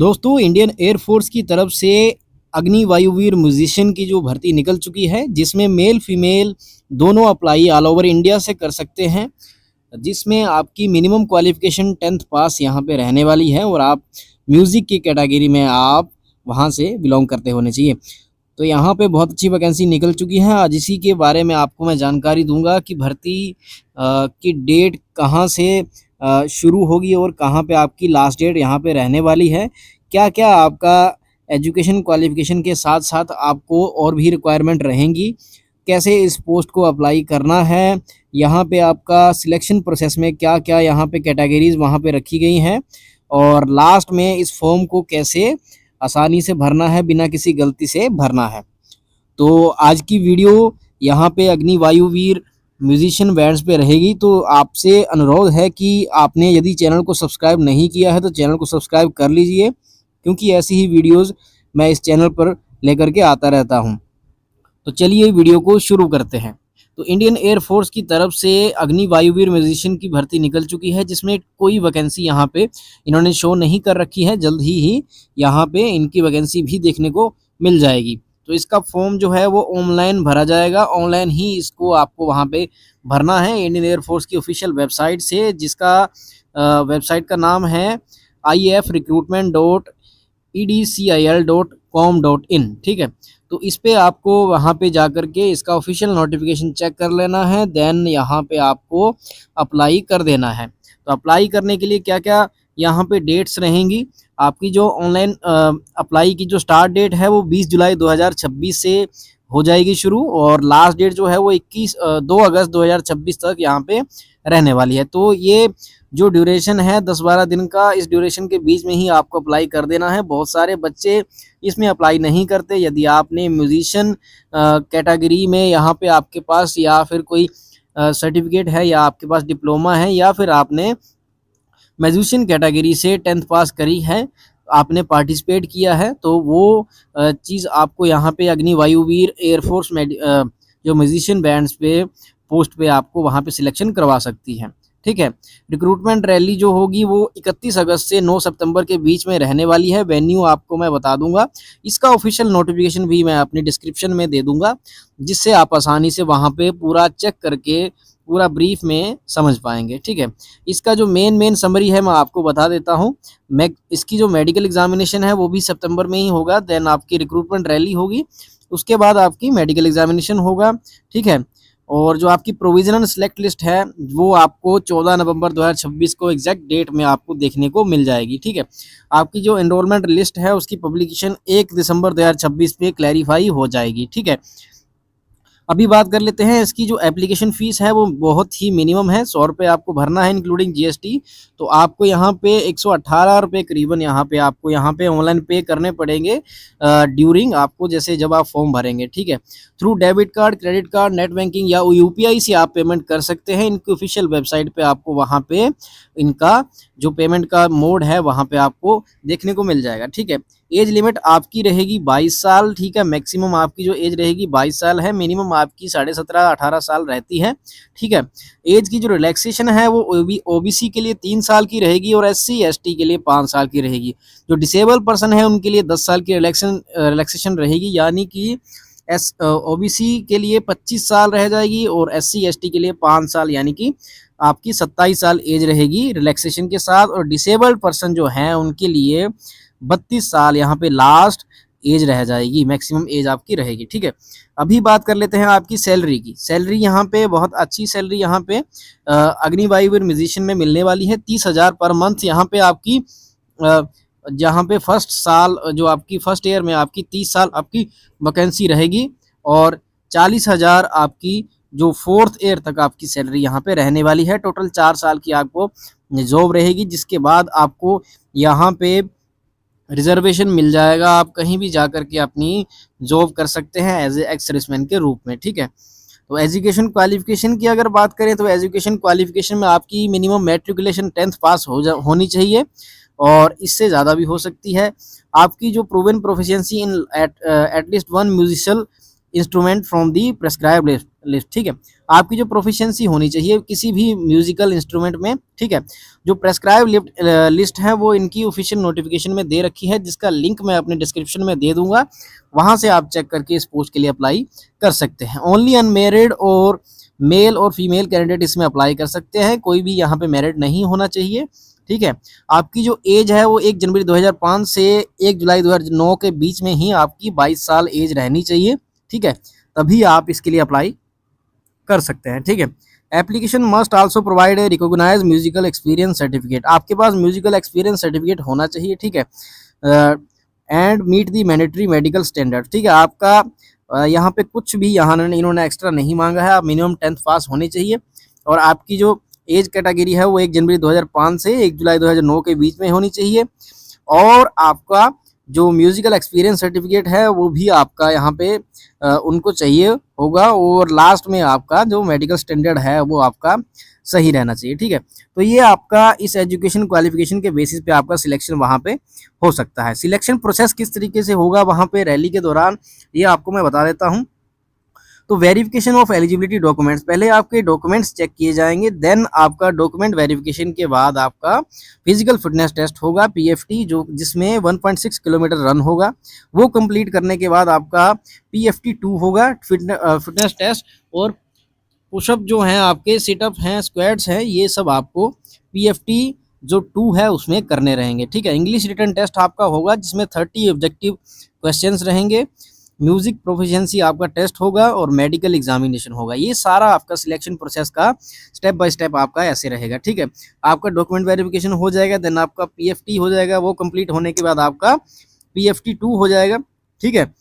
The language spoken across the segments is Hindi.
दोस्तों, इंडियन एयरफोर्स की तरफ से अग्नि वायुवीर म्यूजिशियन की जो भर्ती निकल चुकी है, जिसमें मेल फीमेल दोनों अप्लाई ऑल ओवर इंडिया से कर सकते हैं। जिसमें आपकी मिनिमम क्वालिफिकेशन 10th पास यहाँ पे रहने वाली है और आप म्यूज़िक की कैटेगरी में आप वहाँ से बिलोंग करते होने चाहिए। तो यहाँ पे बहुत अच्छी वैकेंसी निकल चुकी है। आज इसी के बारे में आपको मैं जानकारी दूंगा कि भर्ती की डेट कहाँ से शुरू होगी और कहाँ पे आपकी लास्ट डेट यहाँ पे रहने वाली है। क्या क्या आपका एजुकेशन क्वालिफिकेशन के साथ साथ आपको और भी रिक्वायरमेंट रहेंगी, कैसे इस पोस्ट को अप्लाई करना है, यहाँ पे आपका सिलेक्शन प्रोसेस में क्या क्या यहाँ पे कैटेगरीज वहाँ पे रखी गई हैं, और लास्ट में इस फॉर्म को कैसे आसानी से भरना है, बिना किसी गलती से भरना है। तो आज की वीडियो यहाँ पे अग्नि वायुवीर म्यूजिशियन बैंड्स पे रहेगी। तो आपसे अनुरोध है कि आपने यदि चैनल को सब्सक्राइब नहीं किया है तो चैनल को सब्सक्राइब कर लीजिए, क्योंकि ऐसी ही वीडियोस मैं इस चैनल पर लेकर के आता रहता हूँ। तो चलिए वीडियो को शुरू करते हैं। तो इंडियन एयरफोर्स की तरफ से अग्नि वायुवीर म्यूजिशियन की भर्ती निकल चुकी है, जिसमें कोई वैकेंसी यहाँ पे इन्होंने शो नहीं कर रखी है। जल्द ही यहाँ पे इनकी वैकेंसी भी देखने को मिल जाएगी। तो इसका फॉर्म जो है वो ऑनलाइन भरा जाएगा, ऑनलाइन ही इसको आपको वहाँ पे भरना है इंडियन एयरफोर्स की ऑफिशियल वेबसाइट से, जिसका वेबसाइट का नाम है ifrecruitment.edcil.com.in। ठीक है, तो इस पे आपको वहाँ पे जा कर के इसका ऑफिशियल नोटिफिकेशन चेक कर लेना है, देन यहाँ पे आपको अप्लाई कर देना है। तो अप्लाई करने के लिए क्या क्या यहाँ पे डेट्स रहेंगी। आपकी जो ऑनलाइन अप्लाई की जो स्टार्ट डेट है वो 20 जुलाई 2026 से हो जाएगी शुरू, और लास्ट डेट जो है वो 2 अगस्त 2026 तक यहाँ पे रहने वाली है। तो ये जो ड्यूरेशन है 10-12 दिन का, इस ड्यूरेशन के बीच में ही आपको अप्लाई कर देना है। बहुत सारे बच्चे इसमें अप्लाई नहीं करते। यदि आपने म्यूजिशियन कैटेगरी में यहाँ पे आपके पास या फिर कोई सर्टिफिकेट है, या आपके पास डिप्लोमा है, या फिर आपने म्यूजिशियन कैटेगरी से 10th पास करी है, आपने पार्टिसिपेट किया है, तो वो चीज़ आपको यहाँ पे अग्नि वायुवीर एयरफोर्स जो म्यूजिशियन बैंड्स पे पोस्ट पे आपको वहाँ पे सिलेक्शन करवा सकती है। ठीक है, रिक्रूटमेंट रैली जो होगी वो 31 अगस्त से 9 सितंबर के बीच में रहने वाली है। वेन्यू आपको मैं बता दूंगा, इसका ऑफिशियल नोटिफिकेशन भी मैं अपनी डिस्क्रिप्शन में दे दूंगा, जिससे आप आसानी से वहाँ पे पूरा चेक करके पूरा ब्रीफ में समझ पाएंगे। ठीक है, इसका जो मेन समरी है मैं आपको बता देता हूँ। मैं इसकी जो मेडिकल एग्जामिनेशन है वो भी सितंबर में ही होगा, देन आपकी रिक्रूटमेंट रैली होगी, उसके बाद आपकी मेडिकल एग्जामिनेशन होगा। ठीक है, और जो आपकी प्रोविजनल सिलेक्ट लिस्ट है वो आपको 14 नवंबर 2026 को एग्जैक्ट डेट में आपको देखने को मिल जाएगी। ठीक है, आपकी जो एनरोलमेंट लिस्ट है उसकी पब्लिकेशन 1 दिसंबर 2026 पे क्लैरिफाई हो जाएगी। ठीक है, अभी बात कर लेते हैं इसकी जो एप्लीकेशन फ़ीस है वो बहुत ही मिनिमम है, 100 रुपये आपको भरना है इंक्लूडिंग जीएसटी। तो आपको यहाँ पे 118 रुपये करीबन यहाँ पे आपको यहाँ पे ऑनलाइन पे करने पड़ेंगे ड्यूरिंग आपको, जैसे जब आप फॉर्म भरेंगे। ठीक है, through debit card, credit card, net banking या यूपीआई से आप पेमेंट कर सकते हैं। इनकी ऑफिशियल वेबसाइट पे आपको वहाँ पे इनका जो पेमेंट का मोड है वहाँ पे आपको देखने को मिल जाएगा। ठीक है, एज लिमिट आपकी रहेगी 22 साल। ठीक है, मैक्सिमम आपकी जो एज रहेगी 22 साल है, मिनिमम आपकी 17.5-18 साल रहती है। ठीक है, एज की जो रिलैक्सेशन है वो ओबीसी के लिए 3 साल की रहेगी और एससी एसटी के लिए 5 साल की रहेगी। जो डिसेबल पर्सन है उनके लिए 10 साल की रिलैक्सेशन रहेगी, यानी कि ओबीसी के लिए 25 साल रह जाएगी और एससी एसटी के लिए 5 साल, यानी कि आपकी 27 साल एज रहेगी रिलैक्सेशन के साथ। और डिसेबल्ड पर्सन जो हैं उनके लिए 32 साल यहाँ पे लास्ट एज रह जाएगी, मैक्सिमम एज आपकी रहेगी। ठीक है, अभी बात कर लेते हैं आपकी सैलरी की। सैलरी यहाँ पे बहुत अच्छी सैलरी यहाँ पे अग्नि वायुवीर म्यूजिशियन में मिलने वाली है। 30,000 पर मंथ यहाँ पे आपकी जहाँ पे फर्स्ट साल जो आपकी फर्स्ट ईयर में आपकी 30 साल आपकी वैकेंसी रहेगी, और 40,000 आपकी जो 4th ईयर तक आपकी सैलरी यहाँ पे रहने वाली है। टोटल 4 साल की आपको जॉब रहेगी, जिसके बाद आपको यहाँ पे रिजर्वेशन मिल जाएगा, आप कहीं भी जा कर के अपनी जॉब कर सकते हैं एज ए एक्स सर्विसमैन के रूप में। ठीक है, तो एजुकेशन क्वालिफिकेशन की अगर बात करें तो एजुकेशन क्वालिफिकेशन में आपकी मिनिमम मैट्रिकुलेशन 10th पास होनी चाहिए, और इससे ज़्यादा भी हो सकती है। आपकी जो proven proficiency in at least one musical instrument from the prescribed list, list, ठीक है। आपकी जो प्रोफिशिएंसी होनी चाहिए किसी भी म्यूजिकल इंस्ट्रूमेंट में, ठीक है। जो प्रेस्क्राइब लिस्ट है वो इनकी ऑफिशियल नोटिफिकेशन में दे रखी है, जिसका लिंक मैं अपने डिस्क्रिप्शन में दे दूंगा, वहां से आप चेक करके इस पोस्ट के लिए अप्लाई कर सकते हैं। ओनली अनमेरिड और मेल और फीमेल कैंडिडेट इसमें अप्लाई कर सकते हैं, कोई भी यहाँ पे मैरिड नहीं होना चाहिए, ठीक है। आपकी जो एज है वो 1 जनवरी 2005 से 1 जुलाई 2009 के बीच में ही आपकी 22 साल एज रहनी चाहिए, ठीक है। तभी आप इसके लिए अप्लाई कर सकते हैं, ठीक है। Application must also provide a recognise musical experience certificate, आपके पास म्यूजिकल एक्सपीरियंस सर्टिफिकेट होना चाहिए, ठीक है। And meet the mandatory medical standard, ठीक है। आपका यहाँ पे कुछ भी यहाँ इन्होंने एक्स्ट्रा नहीं मांगा है, आप मिनिमम 10th पास होने चाहिए, और आपकी जो एज कैटेगरी है वो 1 जनवरी 2005 से 1 जुलाई 2009 के बीच में होनी चाहिए, और आपका जो म्यूजिकल एक्सपीरियंस सर्टिफिकेट है वो भी आपका यहाँ पे उनको चाहिए होगा, और लास्ट में आपका जो मेडिकल स्टैंडर्ड है वो आपका सही रहना चाहिए, ठीक है। तो ये आपका इस एजुकेशन क्वालिफिकेशन के बेसिस पे आपका सिलेक्शन वहाँ पे हो सकता है। सिलेक्शन प्रोसेस किस तरीके से होगा वहाँ पे रैली के दौरान, ये आपको मैं बता देता हूँ। तो वेरिफिकेशन ऑफ एलिजिबिलिटी डॉक्यूमेंट्स, पहले आपके डॉक्यूमेंट्स चेक किए जाएंगे, देन आपका डॉक्यूमेंट वेरिफिकेशन के बाद आपका फिजिकल फिटनेस टेस्ट होगा पीएफटी, जो जिसमें 1.6 किलोमीटर रन होगा, वो कंप्लीट करने के बाद आपका पीएफटी 2 होगा, फिटनेस टेस्ट, और पुशअप जो हैं आपके, सिटअप हैं, स्क्वाट्स हैं, ये सब आपको पीएफटी जो 2 है उसमें करने रहेंगे, ठीक है। इंग्लिश रिटन टेस्ट आपका होगा जिसमें 30 ऑब्जेक्टिव क्वेश्चंस रहेंगे, म्यूजिक प्रोफिशिएंसी आपका टेस्ट होगा, और मेडिकल एग्जामिनेशन होगा। ये सारा आपका सिलेक्शन प्रोसेस का स्टेप बाय स्टेप आपका ऐसे रहेगा, ठीक है। आपका डॉक्यूमेंट वेरिफिकेशन हो जाएगा, देन आपका पीएफटी हो जाएगा, वो कंप्लीट होने के बाद आपका पीएफटी 2 हो जाएगा, ठीक है।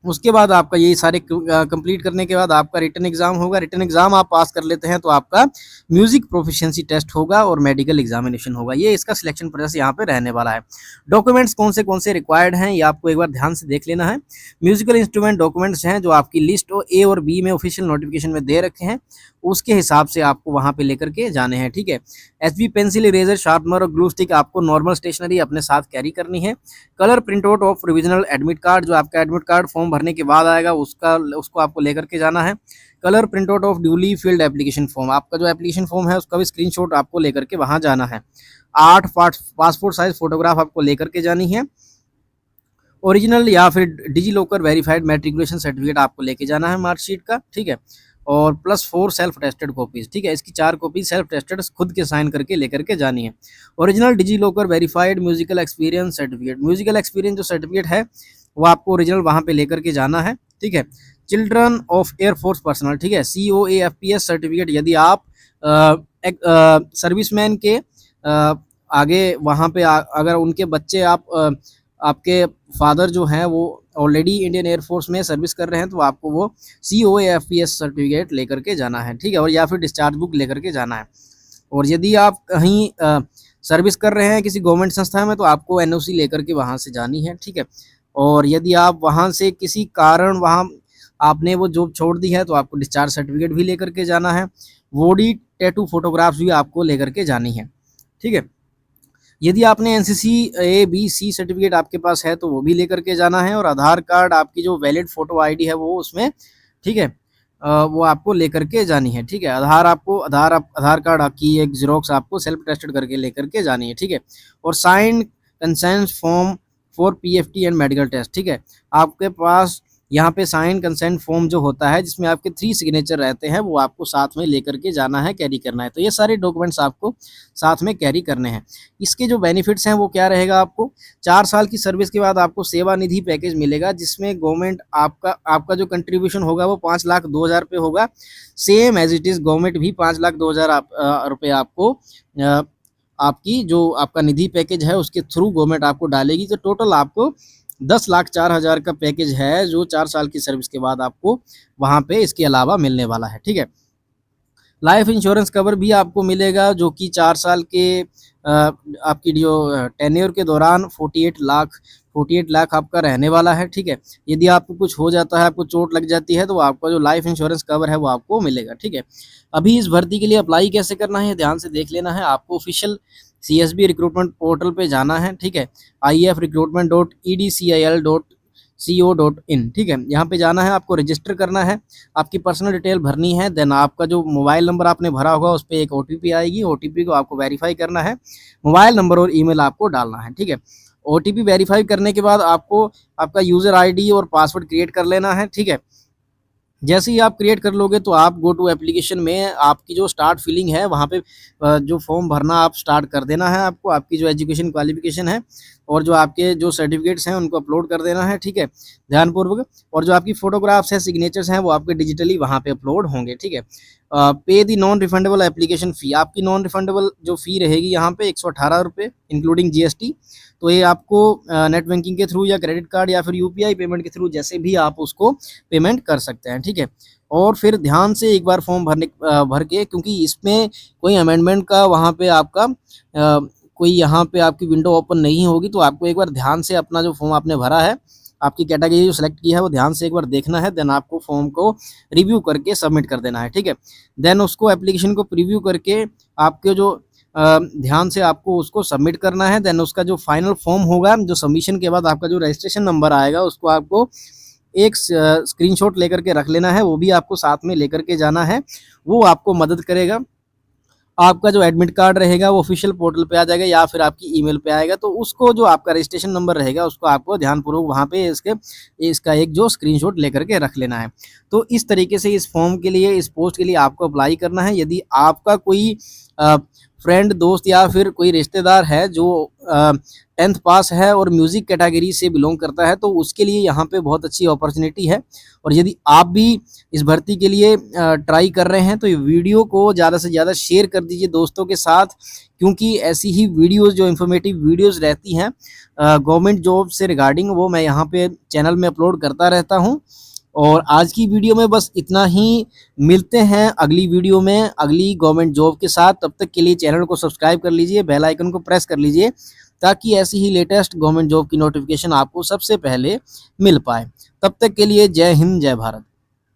उसके बाद आपका ये सारे कंप्लीट करने के बाद आपका रिटन एग्जाम होगा, रिटन एग्जाम आप पास कर लेते हैं तो आपका म्यूजिक प्रोफिशिएंसी टेस्ट होगा और मेडिकल एग्जामिनेशन होगा। ये इसका सिलेक्शन प्रोसेस यहाँ पे रहने वाला है। डॉक्यूमेंट्स कौन से रिक्वायर्ड हैं ये आपको एक बार ध्यान से देख लेना है। म्यूजिकल इंस्ट्रूमेंट डॉक्यूमेंट्स हैं जो आपकी लिस्ट ए और बी में ऑफिशियल नोटिफिकेशन में दे रखे हैं, उसके हिसाब से आपको वहाँ पे लेकर के जाने हैं, ठीक है। एचबी पेंसिल, इरेजर, शार्पनर और ग्लू स्टिक आपको नॉर्मल स्टेशनरी अपने साथ कैरी करनी है। Colour print out of provisional admit card, जो आपका एडमिट कार्ड फॉर्म भरने के बाद आएगा उसको आपको लेकर के जाना है। Colour print out of duly field application form, आपका जो एप्लीकेशन फॉर्म है उसका भी स्क्रीनशॉट आपको लेकर के वहाँ जाना है। 8 पासपोर्ट साइज फोटोग्राफ आपको लेकर के जानी है। ओरिजिनल या फिर digi locker verified matriculation certificate आपको लेके जाना है मार्कशीट का, ठीक है। और +4 सेल्फ टेस्टेड कॉपीज, ठीक है। इसकी 4 कॉपी सेल्फ टेस्टेड खुद के साइन करके लेकर के जानी है। Original DigiLocker verified musical experience certificate, musical experience जो सर्टिफिकेट है वो आपको ओरिजिनल वहाँ पे लेकर के जाना है, ठीक है। चिल्ड्रन ऑफ एयरफोर्स पर्सनल, ठीक है, COAFPS सर्टिफिकेट, यदि आप सर्विसमैन के आगे वहाँ पे अगर उनके बच्चे आपके फादर जो हैं वो ऑलरेडी इंडियन एयरफोर्स में सर्विस कर रहे हैं तो आपको वो COAFPS सर्टिफिकेट लेकर के जाना है, ठीक है। और या फिर डिस्चार्ज बुक लेकर के जाना है। और यदि आप कहीं सर्विस कर रहे हैं किसी गवर्नमेंट संस्था में तो आपको NOC लेकर के वहाँ से जानी है, ठीक है। और यदि आप वहाँ से किसी कारण वहाँ आपने वो जॉब छोड़ दी है तो आपको डिस्चार्ज सर्टिफिकेट भी लेकर के जाना है। बॉडी टैटू फोटोग्राफ्स भी आपको लेकर के जानी है, ठीक है। यदि आपने NCC A-B-C सर्टिफिकेट आपके पास है तो वो भी लेकर के जाना है। और आधार कार्ड, आपकी जो वैलिड फोटो ID है वो उसमें, ठीक है, वो आपको लेकर के जानी है, ठीक है। आधार कार्ड की एक ज़ेरॉक्स आपको सेल्फ टेस्टेड करके लेकर के जानी है, ठीक है। और sign consent form for PFT and medical test, ठीक है। आपके पास यहाँ पे साइन कंसेंट फॉर्म जो होता है जिसमें आपके 3 सिग्नेचर रहते हैं वो आपको साथ में लेकर के जाना है, कैरी करना है। तो ये सारे डॉक्यूमेंट्स आपको साथ में कैरी करने हैं। इसके जो बेनिफिट्स हैं वो क्या रहेगा, आपको 4 साल की सर्विस के बाद आपको सेवा निधि पैकेज मिलेगा जिसमें गवर्नमेंट आपका जो कंट्रीब्यूशन होगा वो 5,02,000 रुपये होगा। Same as it is government भी 5,02,000 रुपये आपको आपकी जो आपका निधि पैकेज है उसके थ्रू गवर्नमेंट आपको डालेगी। तो टोटल आपको 10,04,000 का पैकेज है जो 4 साल की सर्विस के बाद आपको वहाँ पे इसके अलावा मिलने वाला है, ठीक है। लाइफ इंश्योरेंस कवर भी आपको मिलेगा जो कि 4 साल के आपकी जो टेन्योर के दौरान 48 लाख आपका रहने वाला है, ठीक है। यदि आपको कुछ हो जाता है, आपको चोट लग जाती है तो आपका जो लाइफ इंश्योरेंस कवर है वो आपको मिलेगा, ठीक है। अभी इस भर्ती के लिए अप्लाई कैसे करना है ध्यान से देख लेना है। आपको ऑफिशियल CSB रिक्रूटमेंट पोर्टल पे जाना है, ठीक है। ifrecruitment.edcil .co.in, ठीक है। यहाँ पे जाना है, आपको रजिस्टर करना है, आपकी पर्सनल डिटेल भरनी है, देन आपका जो मोबाइल नंबर आपने भरा होगा उस पर एक ओटीपी आएगी, ओटीपी को आपको वेरीफाई करना है, मोबाइल नंबर और ईमेल आपको डालना है, ठीक है। ओटीपी वेरीफाई करने के बाद आपको आपका यूज़र आईडी और पासवर्ड क्रिएट कर लेना है, ठीक है। जैसे ही आप क्रिएट कर लोगे तो आप गो टू एप्लीकेशन में आपकी जो स्टार्ट फिलिंग है वहाँ पे जो फॉर्म भरना आप स्टार्ट कर देना है आपको, आपकी जो एजुकेशन क्वालिफिकेशन है और जो आपके जो सर्टिफिकेट्स हैं उनको अपलोड कर देना है, ठीक है, ध्यानपूर्वक। और जो आपकी फोटोग्राफ्स हैं, सिग्नेचर्स हैं, वो आपके डिजिटली वहाँ पे अपलोड होंगे, ठीक है। पे the non refundable application fee, आपकी नॉन रिफंडेबल जो फ़ी रहेगी यहाँ पे 118 रुपये इंक्लूडिंग जीएसटी। तो ये आपको नेट बैंकिंग के थ्रू या क्रेडिट कार्ड या फिर यूपीआई पेमेंट के थ्रू जैसे भी आप उसको पेमेंट कर सकते हैं, ठीक है। और फिर ध्यान से एक बार फॉर्म भर के, क्योंकि इसमें कोई अमेंडमेंट का वहाँ पे आपका कोई यहाँ पे आपकी विंडो ओपन नहीं होगी, तो आपको एक बार ध्यान से अपना जो फॉर्म आपने भरा है, आपकी कैटेगरी जो सेलेक्ट की है वो ध्यान से एक बार देखना है, देन आपको फॉर्म को रिव्यू करके सबमिट कर देना है, ठीक है। देन उसको एप्लीकेशन को प्रीव्यू करके आपके जो ध्यान से आपको उसको सबमिट करना है, देन उसका जो फाइनल फॉर्म होगा, जो सबमिशन के बाद आपका जो रजिस्ट्रेशन नंबर आएगा उसको आपको एक स्क्रीनशॉट लेकर के रख लेना है, वो भी आपको साथ में लेकर के जाना है, वो आपको मदद करेगा। आपका जो एडमिट कार्ड रहेगा वो ऑफिशियल पोर्टल पे आ जाएगा या फिर आपकी ईमेल पे आएगा, तो उसको जो आपका रजिस्ट्रेशन नंबर रहेगा उसको आपको ध्यानपूर्वक वहाँ पे इसका एक जो स्क्रीनशॉट लेकर के रख लेना है। तो इस तरीके से इस फॉर्म के लिए, इस पोस्ट के लिए आपको अप्लाई करना है। यदि आपका कोई फ्रेंड, दोस्त या फिर कोई रिश्तेदार है जो 10th पास है और म्यूज़िक कैटेगरी से बिलोंग करता है, तो उसके लिए यहाँ पे बहुत अच्छी अपॉर्चुनिटी है। और यदि आप भी इस भर्ती के लिए ट्राई कर रहे हैं तो ये वीडियो को ज़्यादा से ज़्यादा शेयर कर दीजिए दोस्तों के साथ, क्योंकि ऐसी ही वीडियोस, जो इन्फॉर्मेटिव वीडियोस रहती हैं गवर्नमेंट जॉब से रिगार्डिंग, वो मैं यहाँ पे चैनल में अपलोड करता रहता हूँ। और आज की वीडियो में बस इतना ही, मिलते हैं अगली वीडियो में अगली गवर्नमेंट जॉब के साथ। तब तक के लिए चैनल को सब्सक्राइब कर लीजिए, बेल आइकन को प्रेस कर लीजिए, ताकि ऐसी ही लेटेस्ट गवर्नमेंट जॉब की नोटिफिकेशन आपको सबसे पहले मिल पाए। तब तक के लिए जय हिंद, जय भारत।